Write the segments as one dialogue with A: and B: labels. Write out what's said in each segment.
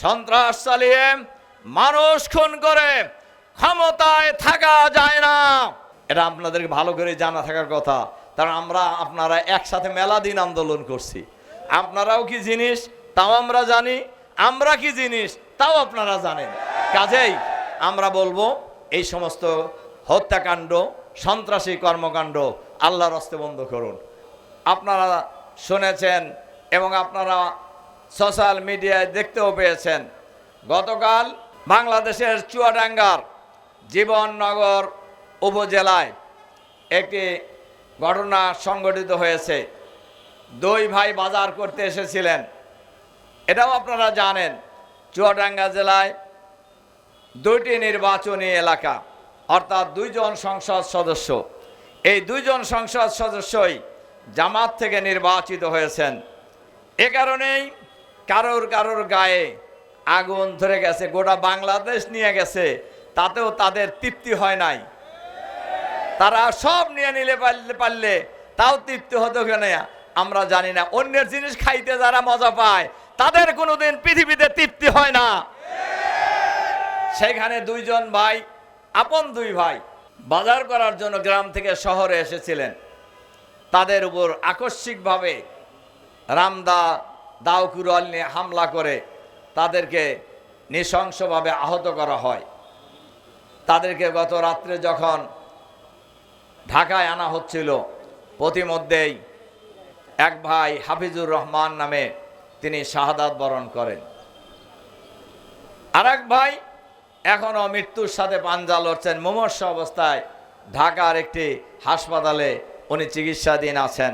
A: সন্ত্রাস চালিয়ে মানুষ খুন করে ক্ষমতায় থাকা যায় না। এটা আপনাদেরকে ভালো করে জানা থাকার কথা, কারণ আপনারা একসাথে মেলা দিন আন্দোলন করছি। আপনারাও কি জিনিস তাও আমরা জানি, আমরা কি জিনিস তাও আপনারা জানেন। কাজেই আমরা বলবো এই সমস্ত হত্যাকাণ্ড, সন্ত্রাসী কর্মকাণ্ড আল্লাহর হস্তে বন্ধ করুন। আপনারা শুনেছেন এবং আপনারা সোশ্যাল মিডিয়ায় দেখতেও পেয়েছেন, গতকাল বাংলাদেশের চুয়াডাঙ্গার জীবননগর উপজেলায় একটি ঘটনা সংঘটিত হয়েছে। দুই ভাই বাজার করতে এসেছিলেন। এটাও আপনারা জানেন, চুয়াডাঙ্গা জেলায় দুইটি নির্বাচনী এলাকা, অর্থাৎ দুইজন সংসদ সদস্য। এই দুইজন সংসদ সদস্যই জামাত থেকে নির্বাচিত হয়েছেন। এ কারণেই কারোর গায়ে আগুন ধরে গেছে, গোটা বাংলাদেশ নিয়ে গেছে, তাতেও তাদের তৃপ্তি হয় নাই। তারা সব নিয়ে নিলে পারলে তাও তৃপ্তি হতো কেন আমরা জানি না। অন্যের জিনিস খাইতে যারা মজা পায় তাদের কোনোদিন পৃথিবীতে তৃপ্তি হয় না। সেখানে দুইজন ভাই, আপন দুই ভাই, বাজার করার জন্য গ্রাম থেকে শহরে এসেছিলেন। তাদের উপর আকস্মিকভাবে রামদা দাউকুরল নিয়ে হামলা করে তাদেরকে নৃশংসভাবে আহত করা হয়। তাদেরকে গত রাত্রে যখন ঢাকায় আনা হচ্ছিল, প্রতিমধ্যেই এক ভাই হাফিজুর রহমান নামে তিনি শাহাদাত বরণ করেন। আর এক ভাই এখনো মৃত্যুর সাথে পাঞ্জা লড়ছেন, মুমূর্ষু অবস্থায় ঢাকার একটি হাসপাতালে উনি চিকিৎসাধীন আছেন।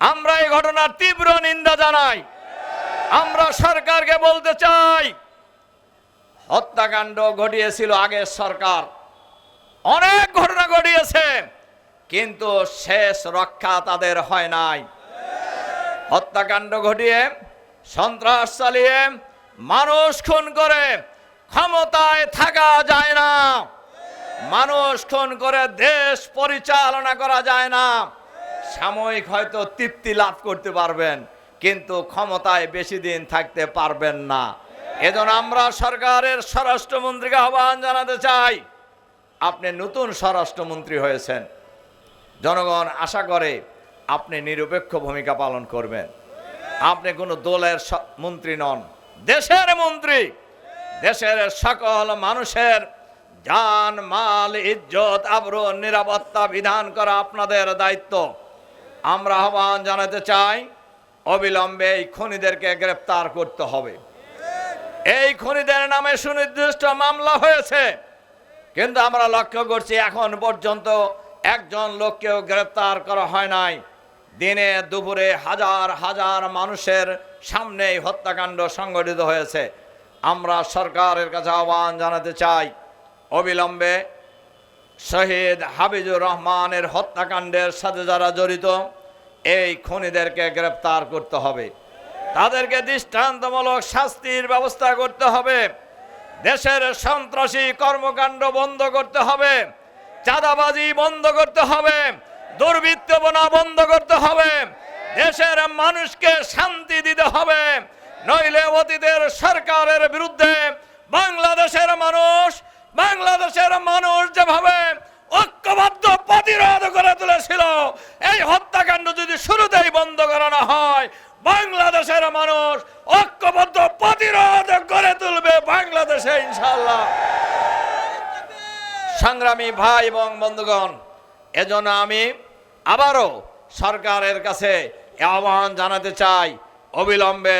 A: আমরা এই ঘটনার তীব্র নিন্দা জানাই। আমরা সরকারকে বলতে চাই, হত্যাকাণ্ড ঘটিয়েছিল আগের সরকার, অনেক ঘটনা ঘটিয়েছে, কিন্তু শেষ রক্ষা তাদের হয় নাই। হত্যাকাণ্ড ঘটিয়ে, সন্ত্রাস চালিয়ে মানুষ খুন করে ক্ষমতায় থাকা যায় না। মানুষ খুন করে দেশ পরিচালনা করা যায় না। সাময়িক হয়তো তৃপ্তি লাভ করতে পারবেন, কিন্তু ক্ষমতায় বেশি দিন থাকতে পারবেন না। এজন্য আমরা সরকারের স্বরাষ্ট্রমন্ত্রীকে আহ্বান জানাতে চাই, আপনি নতুন স্বরাষ্ট্রমন্ত্রী হয়েছেন, জনগণ আশা করে আপনি নিরপেক্ষ ভূমিকা পালন করবেন। আপনি কোনো দলের মন্ত্রী নন, দেশের মন্ত্রী। দেশের সকল মানুষের জান, মাল, ইজ্জত, আবরু, নিরাপত্তা বিধান করা আপনাদের দায়িত্ব। আমরা আহ্বান জানাতে চাই, অবিলম্বে এই খুনিদেরকে গ্রেফতার করতে হবে। এই খুনিদের নামে সুনির্দিষ্ট মামলা হয়েছে, কিন্তু আমরা লক্ষ্য করছি এখন পর্যন্ত একজন লোককেও গ্রেফতার করা হয় নাই। দিনে দুপুরে হাজার হাজার মানুষের সামনে হত্যাকাণ্ড সংঘটিত হয়েছে। আমরা সরকারের কাছে আহ্বান জানাতে চাই, অবিলম্বে শহীদ হাফিজুর রহমানের হত্যাকাণ্ডের সাথে যারা জড়িত এই খুনিদেরকে গ্রেফতার করতে হবে। তাদেরকে দৃষ্টান্তমূলক শাস্তির ব্যবস্থা করতে হবে। দেশের সন্ত্রাসী কর্মকাণ্ড বন্ধ করতে হবে, চাঁদাবাজি বন্ধ করতে হবে, দুর্বৃত্তপনা বন্ধ করতে হবে, দেশের মানুষকে শান্তি দিতে হবে। নইলে অতীতের সরকারের বিরুদ্ধে বাংলাদেশের মানুষ যেভাবে ঐক্যবদ্ধ প্রতিরোধ করে তুলেছিল, এই হত্যাকাণ্ড যদি শুরুতেই বন্ধ করানো হয়, বাংলাদেশের মানুষ ঐক্যবদ্ধ প্রতিরোধ করে তুলবে বাংলাদেশে ইনশাআল্লাহ। সংগ্রামী ভাই এবং বন্ধুগণ, এজন্য আমি আবারও সরকারের কাছে আহ্বান জানাতে চাই, অবিলম্বে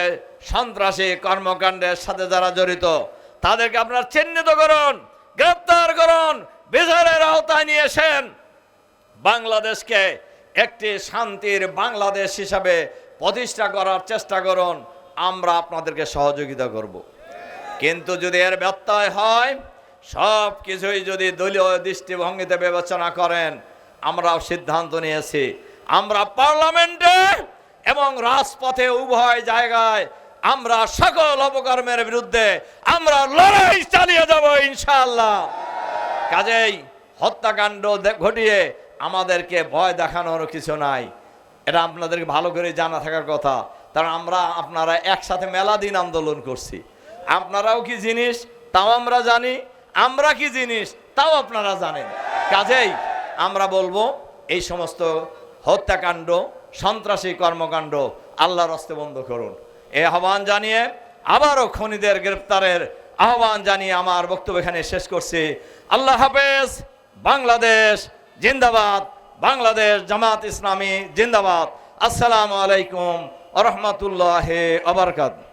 A: সন্ত্রাসী কর্মকাণ্ডের সাথে যারা জড়িত তাদেরকে আপনারা চিহ্নিত করুন, গ্রেফতার করুন, বিচারের আওতায় নিয়ে এসেন। বাংলাদেশকে একটি শান্তির বাংলাদেশ হিসাবে প্রতিষ্ঠা করার চেষ্টা করুন। আমরা আপনাদেরকে সহযোগিতা করব। কিন্তু যদি এর ব্যত্যয় হয়, সব কিছুই যদি দলীয় দৃষ্টিভঙ্গিতে বিবেচনা করেন, আমরাও সিদ্ধান্ত নিয়েছি, আমরা পার্লামেন্টে এবং রাজপথে উভয় জায়গায় আমরা সকল অপকর্মের বিরুদ্ধে আমরা লড়াই চালিয়ে যাব ইনশাআল্লাহ। কাজেই হত্যাকাণ্ড ঘটিয়ে আমাদেরকে ভয় দেখানোর কিছু নাই, এটা আপনাদেরকে ভালো করে জানা থাকার কথা। কারণ আপনারা একসাথে মেলা দিন আন্দোলন করছি। আপনারাও কি জিনিস তাও আমরা জানি, আমরা কি জিনিস তাও আপনারা জানেন। কাজেই আমরা বলবো এই সমস্ত হত্যাকাণ্ড, সন্ত্রাসী কর্মকাণ্ড আল্লাহর হস্তে বন্ধ করুন। এই আহ্বান জানিয়ে আবারও খুনিদের গ্রেপ্তারের আহ্বান জানিয়ে আমার বক্তব্য এখানে শেষ করছি। আল্লাহ হাফেজ। বাংলাদেশ জিন্দাবাদ, বাংলাদেশ জামাত ইসলামী জিন্দাবাদ। আসসালামু আলাইকুম ওয়া রাহমাতুল্লাহি ওয়া বারাকাতুহু।